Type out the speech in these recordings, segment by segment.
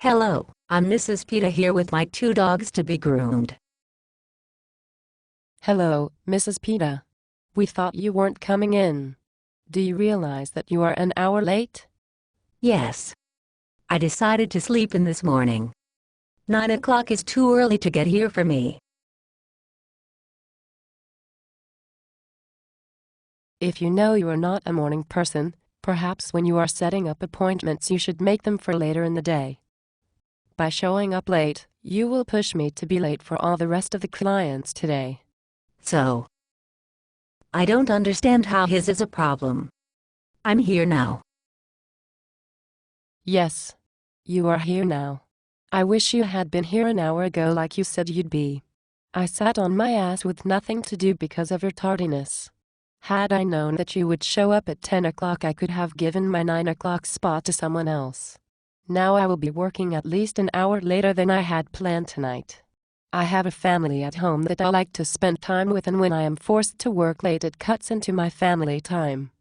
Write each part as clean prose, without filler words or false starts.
Hello, I'm Mrs. PITA here with my two dogs to be groomed. Hello, Mrs. PITA. We thought you weren't coming in. Do you realize that you are an hour late? Yes. I decided to sleep in this morning. 9 o'clock is too early to get here for me. If you know you are not a morning person, perhaps when you are setting up appointments you should make them for later in the day. By showing up late, you will push me to be late for all the rest of the clients today. So, I don't understand how his is a problem. I'm here now. Yes. You are here now. I wish you had been here an hour ago like you said you'd be. I sat on my ass with nothing to do because of your tardiness. Had I known that you would show up at 10 o'clock I could have given my 9 o'clock spot to someone else. Now I will be working at least an hour later than I had planned tonight. I have a family at home that I like to spend time with, and when I am forced to work late it cuts into my family time.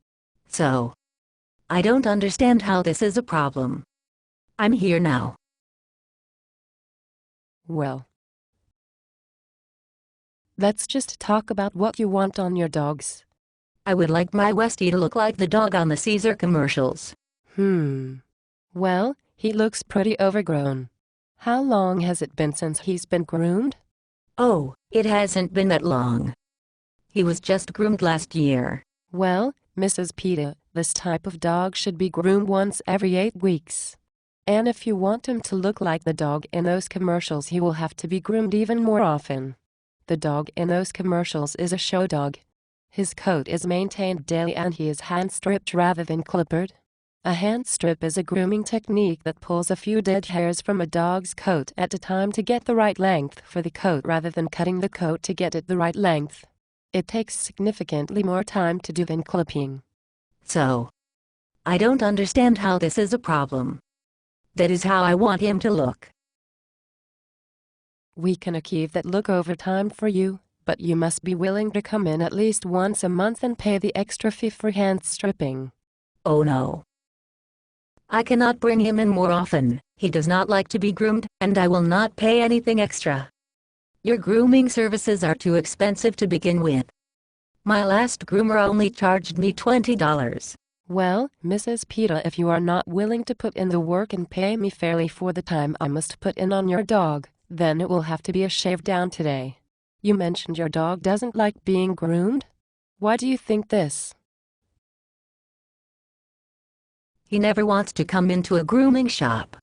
So, I don't understand how this is a problem. I'm here now. Well, let's just talk about what you want on your dogs. I would like my Westie to look like the dog on the Caesar commercials. Well, he looks pretty overgrown. How long has it been since he's been groomed? Oh, it hasn't been that long. He was just groomed last year. Well, Mrs. PITA, this type of dog should be groomed once every 8 weeks. And if you want him to look like the dog in those commercials he will have to be groomed even more often. The dog in those commercials is a show dog. His coat is maintained daily and he is hand-stripped rather than clippered. A hand strip is a grooming technique that pulls a few dead hairs from a dog's coat at a time to get the right length for the coat rather than cutting the coat to get it the right length. It takes significantly more time to do than clipping. So, I don't understand how this is a problem. That is how I want him to look. We can achieve that look over time for you, but you must be willing to come in at least once a month and pay the extra fee for hand stripping. Oh no. I cannot bring him in more often. He does not like to be groomed, and I will not pay anything extra. Your grooming services are too expensive to begin with. My last groomer only charged me $20. Well, Mrs. PITA, if you are not willing to put in the work and pay me fairly for the time I must put in on your dog, then it will have to be a shave down today. You mentioned your dog doesn't like being groomed? Why do you think this? He never wants to come into a grooming shop.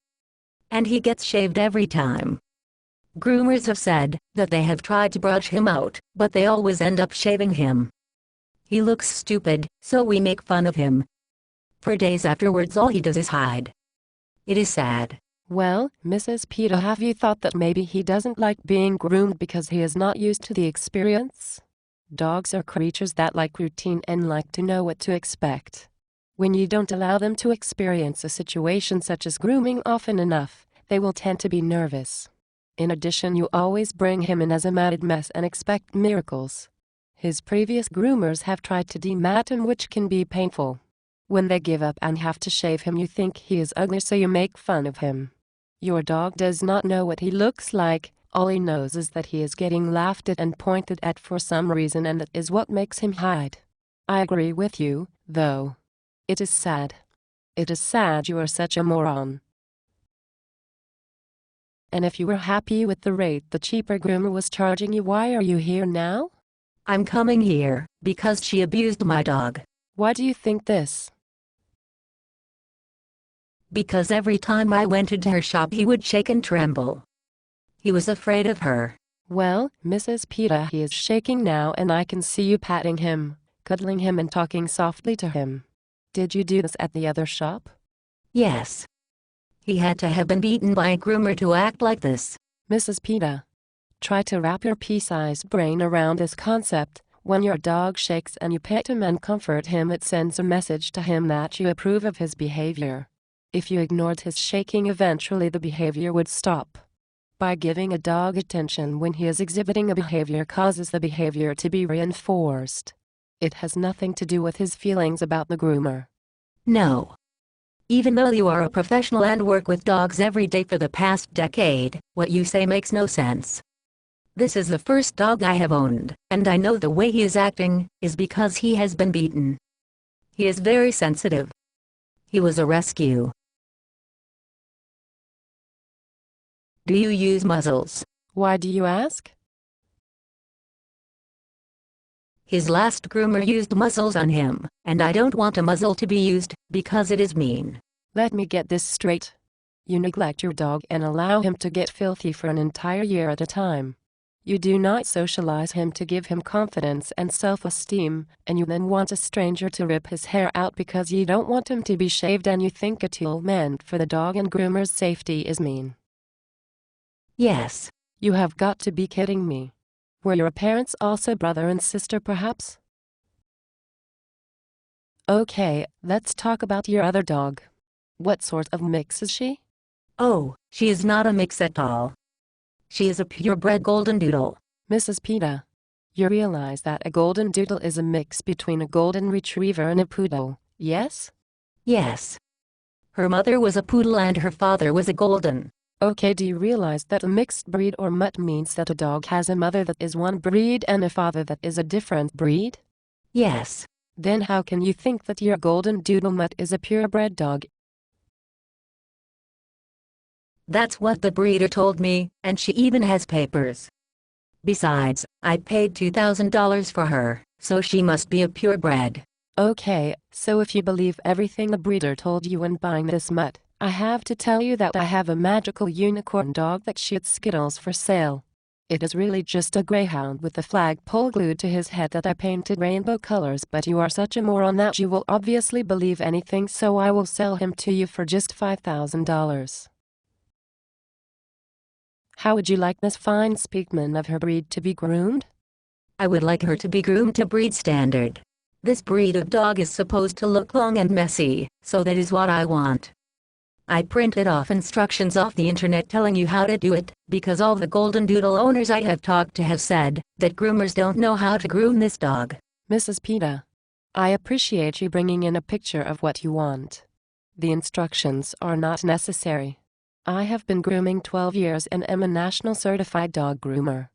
And he gets shaved every time. Groomers have said that they have tried to brush him out, but they always end up shaving him. He looks stupid, so we make fun of him. For days afterwards all he does is hide. It is sad. Well, Mrs. PITA, have you thought that maybe he doesn't like being groomed because he is not used to the experience? Dogs are creatures that like routine and like to know what to expect. When you don't allow them to experience a situation such as grooming often enough, they will tend to be nervous. In addition, you always bring him in as a matted mess and expect miracles. His previous groomers have tried to demat him, which can be painful. When they give up and have to shave him, you think he is ugly, so you make fun of him. Your dog does not know what he looks like. All he knows is that he is getting laughed at and pointed at for some reason, and that is what makes him hide. I agree with you, though. It is sad. It is sad you are such a moron. And if you were happy with the rate the cheaper groomer was charging you, why are you here now? I'm coming here because she abused my dog. Why do you think this? Because every time I went into her shop he would shake and tremble. He was afraid of her. Well, Mrs. PITA, he is shaking now and I can see you patting him, cuddling him and talking softly to him. Did you do this at the other shop? Yes. He had to have been beaten by a groomer to act like this. Mrs. PITA, try to wrap your pea-sized brain around this concept. When your dog shakes and you pet him and comfort him, it sends a message to him that you approve of his behavior. If you ignored his shaking, eventually the behavior would stop. By giving a dog attention when he is exhibiting a behavior causes the behavior to be reinforced. It has nothing to do with his feelings about the groomer. No. Even though you are a professional and work with dogs every day for the past decade, what you say makes no sense. This is the first dog I have owned, and I know the way he is acting is because he has been beaten. He is very sensitive. He was a rescue. Do you use muzzles? Why do you ask? His last groomer used muzzles on him, and I don't want a muzzle to be used, because it is mean. Let me get this straight. You neglect your dog and allow him to get filthy for an entire year at a time. You do not socialize him to give him confidence and self-esteem, and you then want a stranger to rip his hair out because you don't want him to be shaved and you think a tool meant for the dog and groomer's safety is mean. Yes. You have got to be kidding me. Were your parents also brother and sister perhaps? Okay, let's talk about your other dog. What sort of mix is she? Oh, she is not a mix at all. She is a purebred golden doodle. Mrs. PITA, you realize that a golden doodle is a mix between a golden retriever and a poodle, yes? Yes. Her mother was a poodle and her father was a golden. Okay, do you realize that a mixed breed or mutt means that a dog has a mother that is one breed and a father that is a different breed? Yes. Then how can you think that your golden doodle mutt is a purebred dog? That's what the breeder told me, and she even has papers. Besides, I paid $2,000 for her, so she must be a purebred. Okay, so if you believe everything the breeder told you when buying this mutt, I have to tell you that I have a magical unicorn dog that shoots Skittles for sale. It is really just a greyhound with a flagpole glued to his head that I painted rainbow colors, but you are such a moron that you will obviously believe anything, so I will sell him to you for just $5,000. How would you like this fine specimen of her breed to be groomed? I would like her to be groomed to breed standard. This breed of dog is supposed to look long and messy, so that is what I want. I printed off instructions off the internet telling you how to do it, because all the golden doodle owners I have talked to have said that groomers don't know how to groom this dog. Mrs. PITA, I appreciate you bringing in a picture of what you want. The instructions are not necessary. I have been grooming 12 years and am a national certified dog groomer.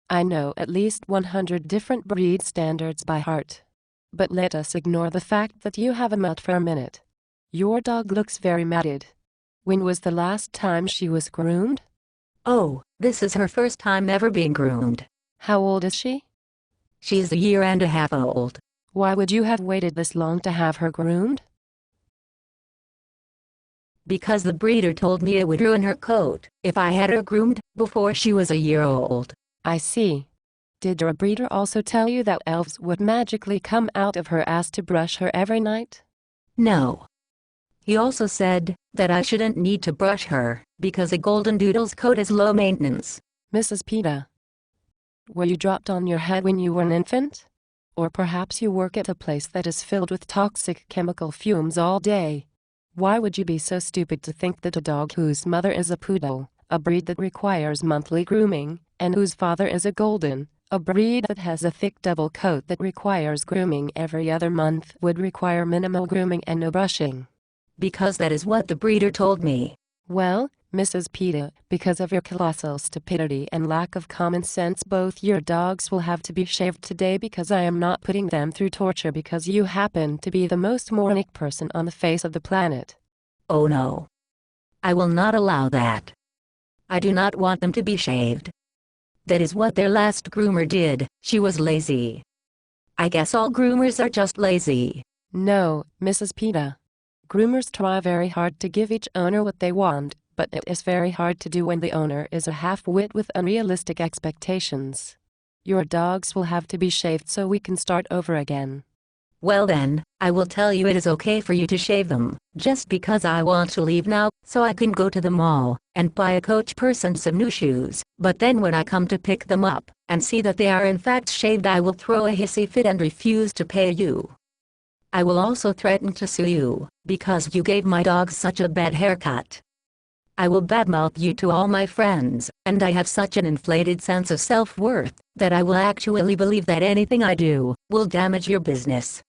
I know at least 100 different breed standards by heart. But let us ignore the fact that you have a mutt for a minute. Your dog looks very matted. When was the last time she was groomed? Oh, this is her first time ever being groomed. How old is she? She is a year and a half old. Why would you have waited this long to have her groomed? Because the breeder told me it would ruin her coat if I had her groomed before she was a year old. I see. Did your breeder also tell you that elves would magically come out of her ass to brush her every night? No. He also said that I shouldn't need to brush her because a golden doodle's coat is low maintenance. Mrs. PITA, were you dropped on your head when you were an infant? Or perhaps you work at a place that is filled with toxic chemical fumes all day. Why would you be so stupid to think that a dog whose mother is a poodle, a breed that requires monthly grooming, and whose father is a golden, a breed that has a thick double coat that requires grooming every other month, would require minimal grooming and no brushing? Because that is what the breeder told me. Well, Mrs. PITA, because of your colossal stupidity and lack of common sense, both your dogs will have to be shaved today, because I am not putting them through torture because you happen to be the most moronic person on the face of the planet. Oh no. I will not allow that. I do not want them to be shaved. That is what their last groomer did. She was lazy. I guess all groomers are just lazy. No, Mrs. PITA. Groomers try very hard to give each owner what they want, but it is very hard to do when the owner is a half-wit with unrealistic expectations. Your dogs will have to be shaved so we can start over again. Well then, I will tell you it is okay for you to shave them, just because I want to leave now, so I can go to the mall and buy a coach person some new shoes. But then when I come to pick them up and see that they are in fact shaved, I will throw a hissy fit and refuse to pay you. I will also threaten to sue you, because you gave my dogs such a bad haircut. I will badmouth you to all my friends, and I have such an inflated sense of self-worth that I will actually believe that anything I do will damage your business.